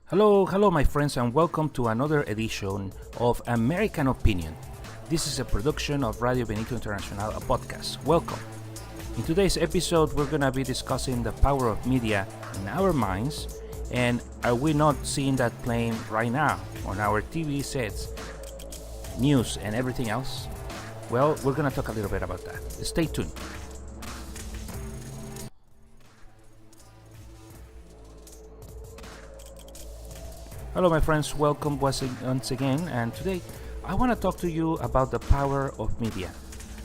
Hello, my friends, and welcome to another edition of American Opinion. This is a production of Radio Benito Internacional, a podcast. Welcome. In today's episode, we're going to be discussing the power of media in our minds, and are we not seeing that playing right now on our TV sets, news, and everything else? Well, we're going to talk a little bit about that. Stay tuned. Hello, my friends. Welcome once again. And today, I want to talk to you about the power of media.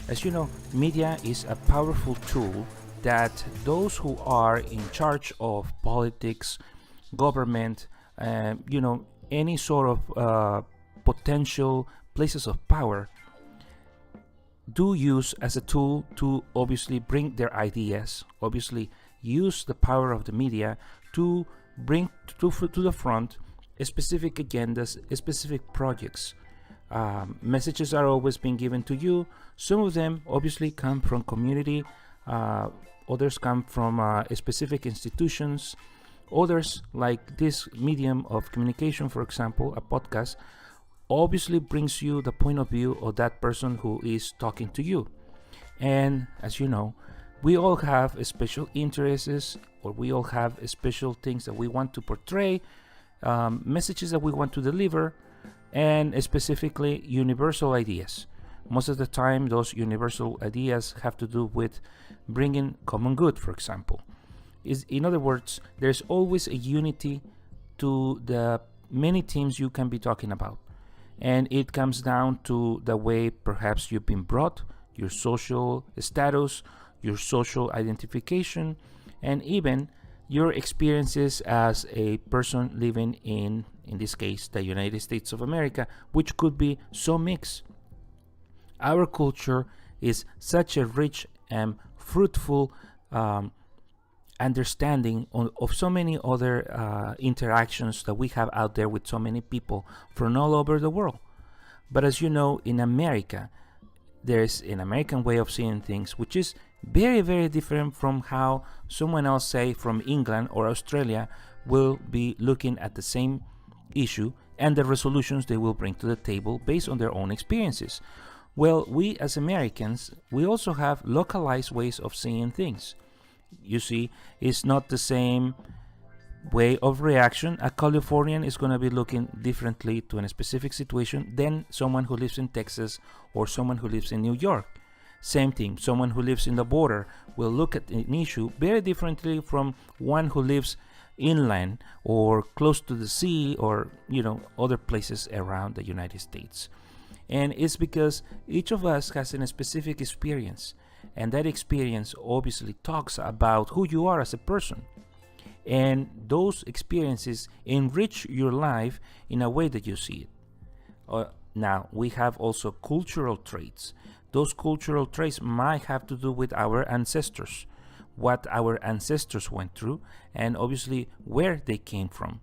As you know, media is a powerful tool that those who are in charge of politics, government, any sort of potential places of power do use as a tool to obviously bring their ideas, obviously use the power of the media to bring to the front specific agendas, specific projects. Messages are always being given to you. Some of them obviously come from community, others come from specific institutions, others, like this medium of communication, for example, a podcast, obviously brings you the point of view of that person who is talking to you. And as you know, we all have special interests, or we all have special things that we want to portray, messages that we want to deliver, and specifically universal ideas. Most of the time, those universal ideas have to do with bringing common good, for example. In other words, there's always a unity to the many themes you can be talking about. And it comes down to the way perhaps you've been brought, your social status, your social identification, and even your experiences as a person living in this case, the United States of America, which could be so mixed. Our culture is such a rich and fruitful understanding of so many other interactions that we have out there with so many people from all over the world. But as you know, in America, there's an American way of seeing things, which is very, very different from how someone else, say from England or Australia, will be looking at the same issue and the resolutions they will bring to the table based on their own experiences. Well, we as Americans, we also have localized ways of seeing things. You see, it's not the same way of reaction. A Californian is going to be looking differently to a specific situation than someone who lives in Texas or someone who lives in New York. Same thing, someone who lives in the border will look at an issue very differently from one who lives inland or close to the sea or, other places around the United States. And it's because each of us has a specific experience, and that experience obviously talks about who you are as a person. And those experiences enrich your life in a way that you see it. Now, we have also cultural traits. Those cultural traits might have to do with our ancestors, what our ancestors went through, and obviously where they came from.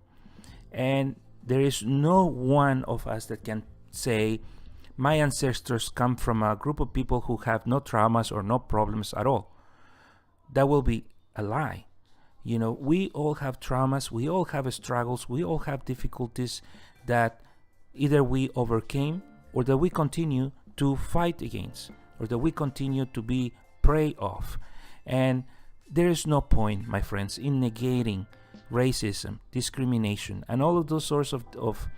And there is no one of us that can say, my ancestors come from a group of people who have no traumas or no problems at all. That will be a lie. We all have traumas, we all have struggles, we all have difficulties that either we overcame or that we continue to fight against, or that we continue to be prey of. And there is no point, my friends, in negating racism, discrimination, and all of those sorts of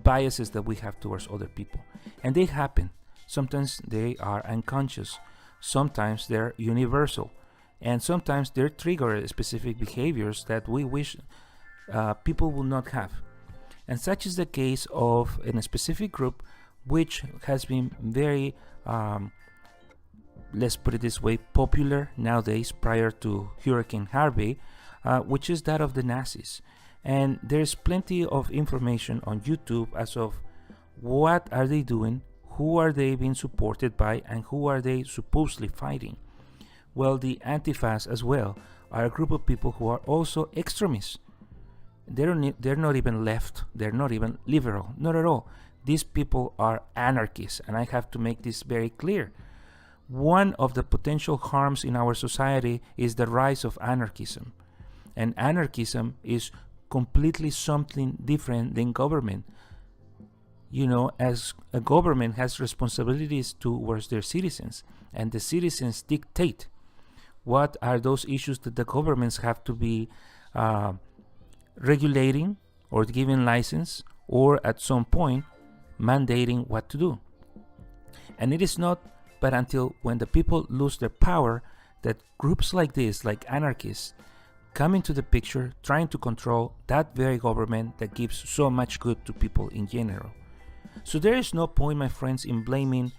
biases that we have towards other people. And they happen. Sometimes they are unconscious, sometimes they're universal, and sometimes they trigger specific behaviors that we wish people will not have. And such is the case of a specific group which has been very, let's put it this way, popular nowadays prior to Hurricane Harvey, which is that of the Nazis. And there's plenty of information on YouTube as of what are they doing, who are they being supported by, and who are they supposedly fighting. Well, the Antifas as well are a group of people who are also extremists. They're not even left, they're not even liberal, not at all. These people are anarchists, and I have to make this very clear. One of the potential harms in our society is the rise of anarchism. And anarchism is completely something different than government. As a government has responsibilities towards their citizens, and the citizens dictate what are those issues that the governments have to be regulating or giving license, or at some point mandating what to do. And it is not but until when the people lose their power that groups like this, like anarchists, come into the picture, trying to control that very government that gives so much good to people in general. So there is no point, my friends, in blaming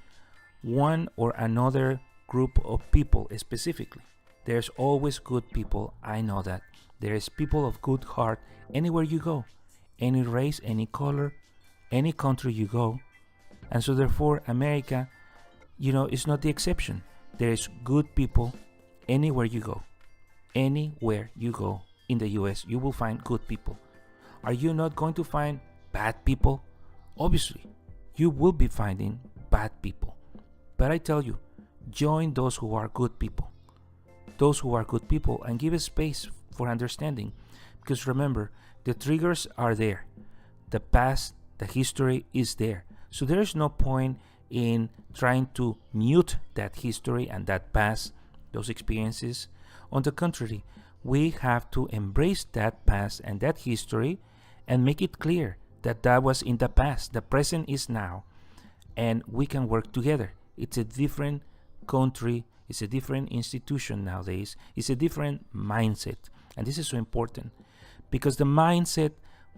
one or another group of people specifically. There's always good people, I know that. There is people of good heart anywhere you go, any race, any color, any country you go. And so therefore America, is not the exception. There is good people anywhere you go. Anywhere you go in the US, you will find good people. Are you not going to find bad people? Obviously, you will be finding bad people. But I tell you, join those who are good people. Those who are good people, and give a space for understanding. Because remember, the triggers are there. The past, the history is there. So there is no point in trying to mute that history and that past, those experiences. On the contrary, we have to embrace that past and that history and make it clear that that was in the past. The present is now, and we can work together. It's a different country, it's a different institution nowadays, it's a different mindset. And this is so important because the mindset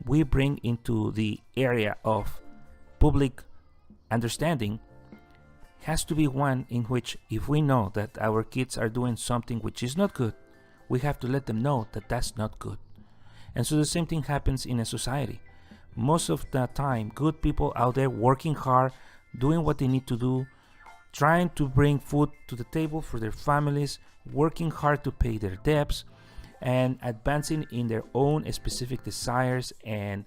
we bring into the area of public understanding has to be one in which, if we know that our kids are doing something which is not good, we have to let them know that that's not good. And so the same thing happens in a society. Most of the time, good people out there working hard, doing what they need to do, trying to bring food to the table for their families, working hard to pay their debts, and advancing in their own specific desires and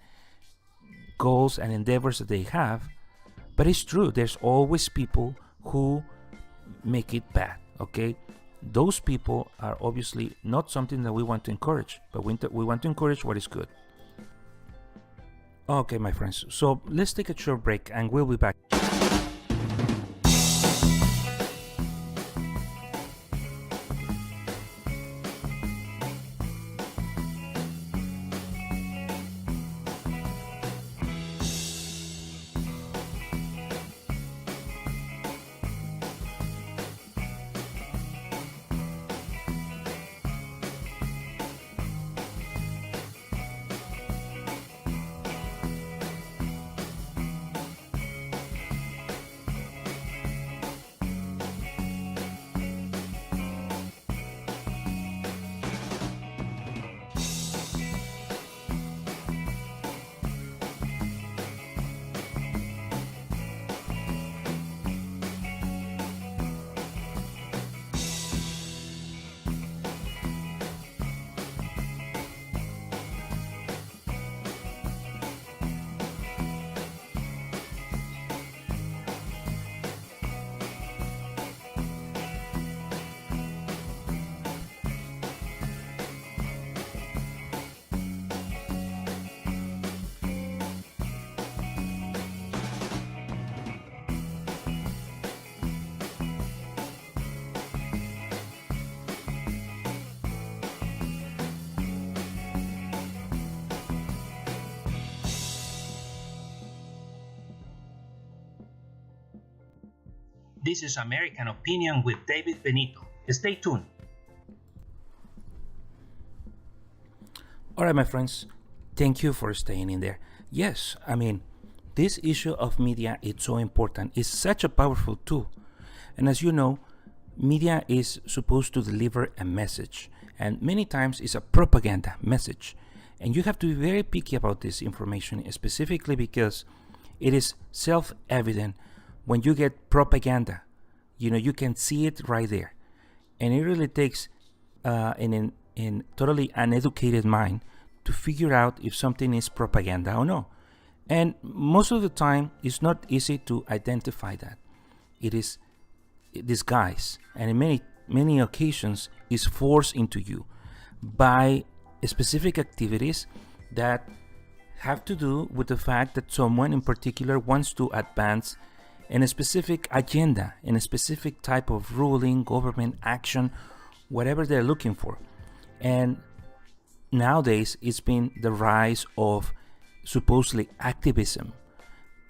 goals and endeavors that they have. But it's true, there's always people who make it bad, okay? Those people are obviously not something that we want to encourage, but we want to encourage what is good. Okay, my friends, so let's take a short break and we'll be back. This is American Opinion with David Benito. Stay tuned. All right, my friends, thank you for staying in there. Yes, this issue of media is so important. It's such a powerful tool. And as you know, media is supposed to deliver a message. And many times it's a propaganda message. And you have to be very picky about this information, specifically because it is self-evident when you get propaganda. You can see it right there. And it really takes an totally uneducated mind to figure out if something is propaganda or no. And most of the time, it's not easy to identify that. It is disguised, and in many occasions is forced into you by specific activities that have to do with the fact that someone in particular wants to advance in a specific agenda, in a specific type of ruling, government action, whatever they're looking for. And nowadays it's been the rise of supposedly activism.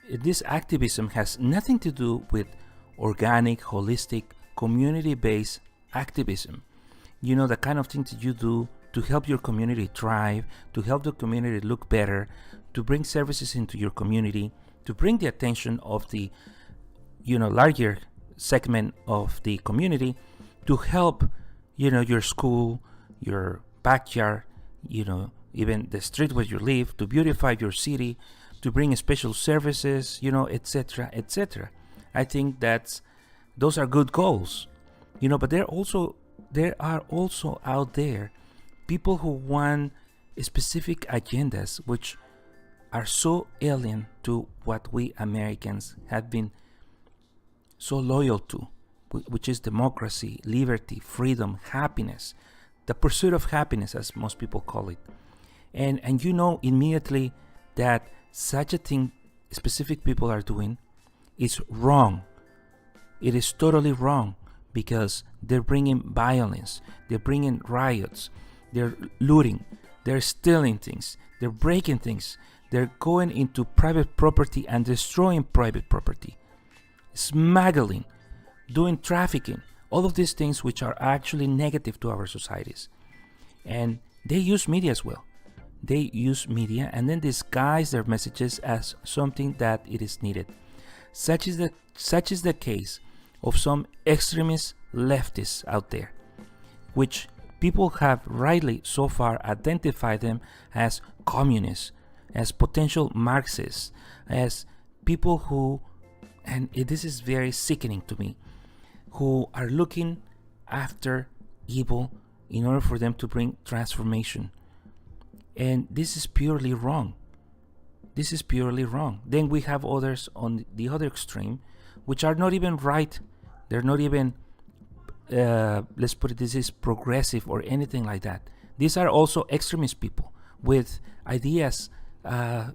This activism has nothing to do with organic, holistic, community-based activism. You know, the kind of things that you do to help your community thrive, to help the community look better, to bring services into your community, to bring the attention of the, larger segment of the community, to help, your school, your backyard, even the street where you live, to beautify your city, to bring special services, etc., etc. I think those are good goals, but there are also out there people who want specific agendas which are so alien to what we Americans have been so loyal to, which is democracy, liberty, freedom, happiness, the pursuit of happiness, as most people call it. And immediately that such a thing specific people are doing is wrong. It is totally wrong, because they're bringing violence, they're bringing riots, they're looting, they're stealing things, they're breaking things, they're going into private property and destroying private property, smuggling, doing trafficking, all of these things which are actually negative to our societies. And they use media as well. They use media and then disguise their messages as something that it is needed. Such is the case of some extremist leftists out there, which people have rightly so far identified them as communists, as potential Marxists, as people who, and this is very sickening to me, who are looking after evil in order for them to bring transformation. And this is purely wrong. This is purely wrong. Then we have others on the other extreme, which are not even right. They're not even, let's put it, this is progressive or anything like that. These are also extremist people with ideas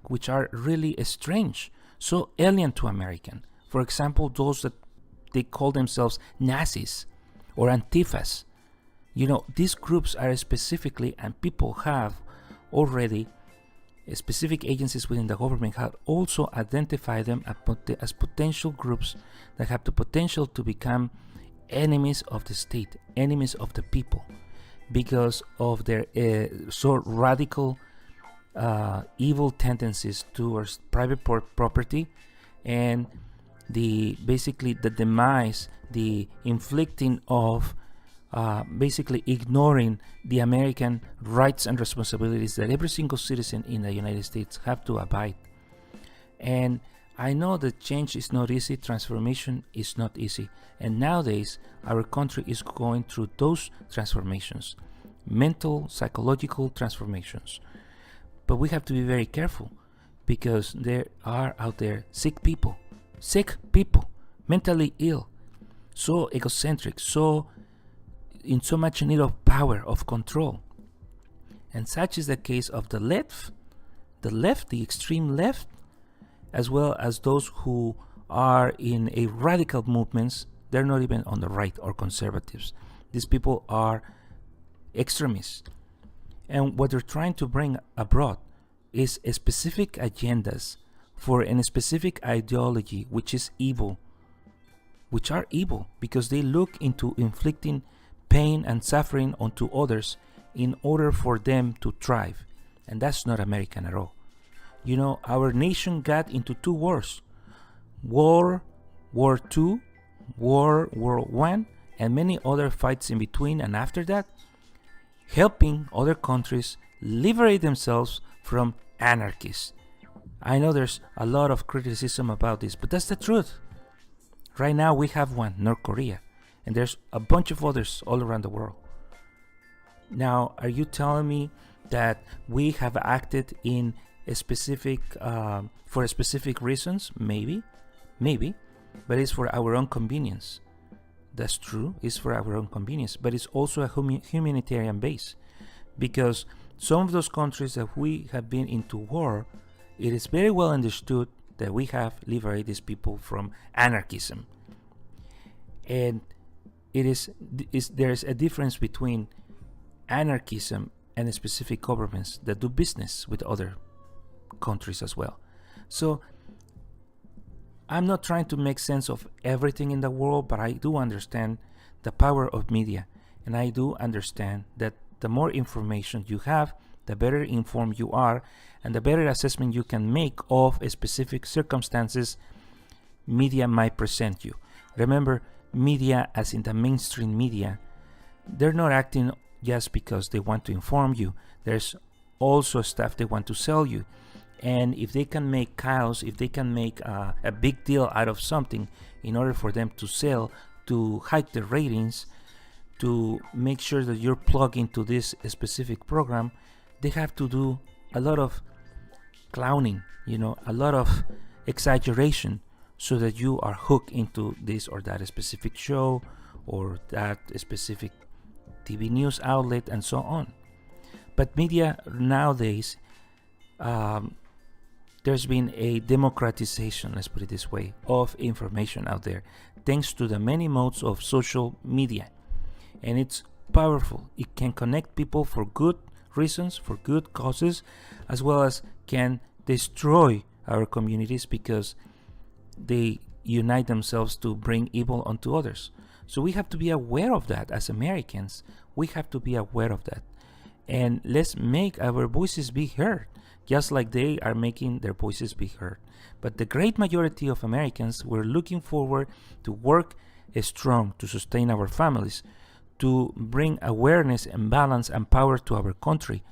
which are really strange, so alien to American. For example, those that they call themselves Nazis or Antifas. These groups are specifically, and people have already, specific agencies within the government have also identified them as potential groups that have the potential to become enemies of the state, enemies of the people, because of their so radical evil tendencies towards private property and basically the demise, the inflicting of basically ignoring the American rights and responsibilities that every single citizen in the United States have to abide. And I know that change is not easy, transformation is not easy, and nowadays our country is going through those transformations, mental, psychological transformations. But we have to be very careful, because there are out there sick people, mentally ill, so egocentric, so in so much need of power, of control. And such is the case of the left, the extreme left, as well as those who are in a radical movements. They're not even on the right or conservatives. These people are extremists. And what they're trying to bring abroad is a specific agendas for a specific ideology which is evil, which are evil because they look into inflicting pain and suffering onto others in order for them to thrive. And that's not American at all. Our nation got into two wars. World War II, World War I, and many other fights in between and after that, helping other countries liberate themselves from anarchists. I know there's a lot of criticism about this, but that's the truth. Right now we have one, North Korea, and there's a bunch of others all around the world. Now, are you telling me that we have acted in a specific, for specific reasons? Maybe, but it's for our own convenience. That's true, it's for our own convenience, but it's also a humanitarian base, because some of those countries that we have been into war, it is very well understood that we have liberated these people from anarchism. And there's a difference between anarchism and specific governments that do business with other countries as well. So I'm not trying to make sense of everything in the world, but I do understand the power of media, and I do understand that the more information you have, the better informed you are, and the better assessment you can make of specific circumstances media might present you. Remember, media, as in the mainstream media, they're not acting just because they want to inform you. There's also stuff they want to sell you. And if they can make cows, if they can make a big deal out of something in order for them to sell, to hike the ratings, to make sure that you're plugged into this specific program, they have to do a lot of clowning, a lot of exaggeration, so that you are hooked into this or that specific show or that specific TV news outlet and so on. But media nowadays, there's been a democratization, let's put it this way, of information out there, thanks to the many modes of social media. And it's powerful. It can connect people for good reasons, for good causes, as well as can destroy our communities because they unite themselves to bring evil onto others. So we have to be aware of that as Americans. We have to be aware of that. And let's make our voices be heard, just like they are making their voices be heard. But the great majority of Americans, we're looking forward to work strong to sustain our families, to bring awareness and balance and power to our country.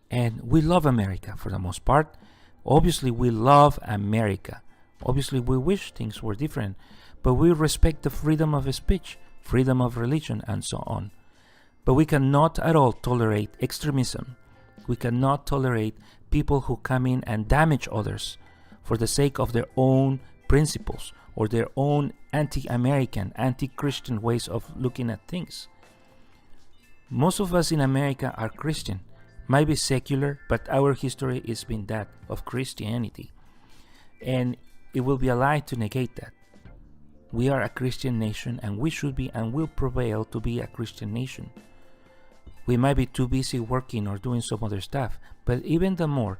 And we love America for the most part. Obviously, we love America. Obviously, we wish things were different, but we respect the freedom of speech, freedom of religion, and so on. But we cannot at all tolerate extremism. We cannot tolerate people who come in and damage others for the sake of their own principles or their own anti-American, anti-Christian ways of looking at things. Most of us in America are Christian, might be secular, but our history has been that of Christianity. And it will be a lie to negate that. We are a Christian nation, and we should be and will prevail to be a Christian nation. We might be too busy working or doing some other stuff, but even the more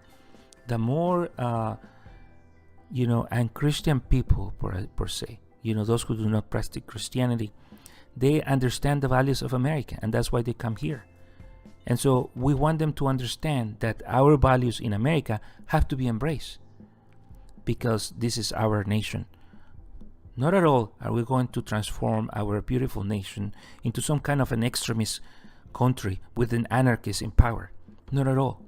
unchristian people per se, those who do not practice Christianity, they understand the values of America, and that's why they come here. And so we want them to understand that our values in America have to be embraced, because this is our nation. Not at all are we going to transform our beautiful nation into some kind of an extremist country with an anarchist in power. Not at all.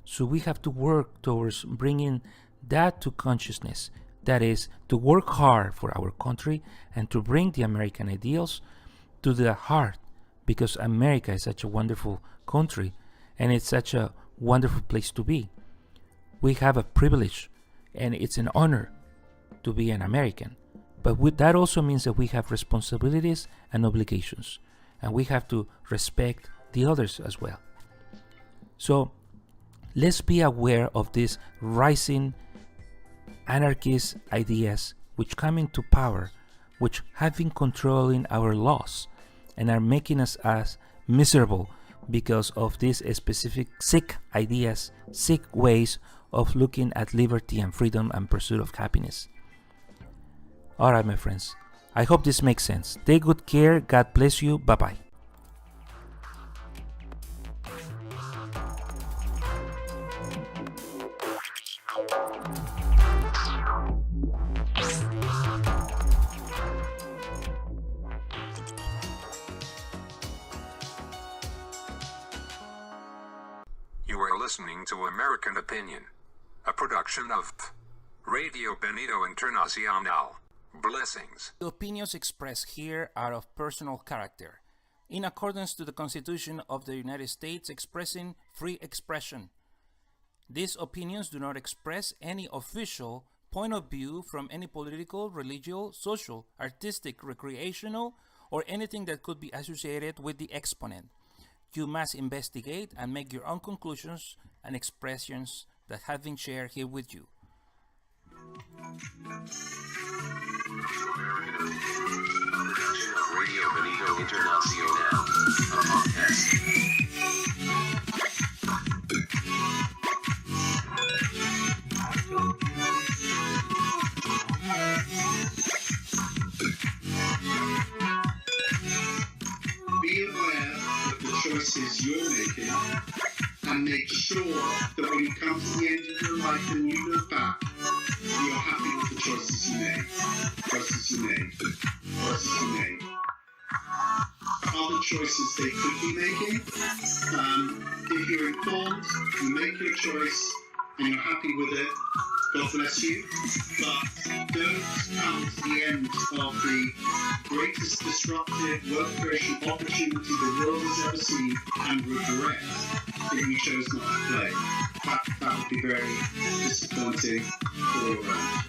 So we have to work towards bringing that to consciousness. That is, to work hard for our country and to bring the American ideals to the heart, because America is such a wonderful country and it's such a wonderful place to be. We have a privilege and it's an honor to be an American. But that also means that we have responsibilities and obligations, and we have to respect the others as well. So let's be aware of these rising anarchist ideas which come into power, which have been controlling our laws and are making us miserable because of these specific sick ideas, sick ways of looking at liberty and freedom and pursuit of happiness. All right, my friends, I hope this makes sense. Take good care. God bless you. Bye-bye. You are listening to American Opinion, a production of Radio Benito Internacional. Blessings. The opinions expressed here are of personal character, in accordance to the Constitution of the United States, expressing free expression. These opinions do not express any official point of view from any political, religious, social, artistic, recreational, or anything that could be associated with the exponent. You must investigate and make your own conclusions and expressions that have been shared here with you. Production of Radio Benito Internacional, a podcast. Be aware of the choices you're making and make sure that when you come to the end of your life and you look back, you're happy with the choices you made. Other choices they could be making. If you're informed, you make your choice and you're happy with it, God bless you. But don't come to the end of the greatest disruptive work creation opportunity the world has ever seen and regret that you chose not to play. That would be very disappointing all around.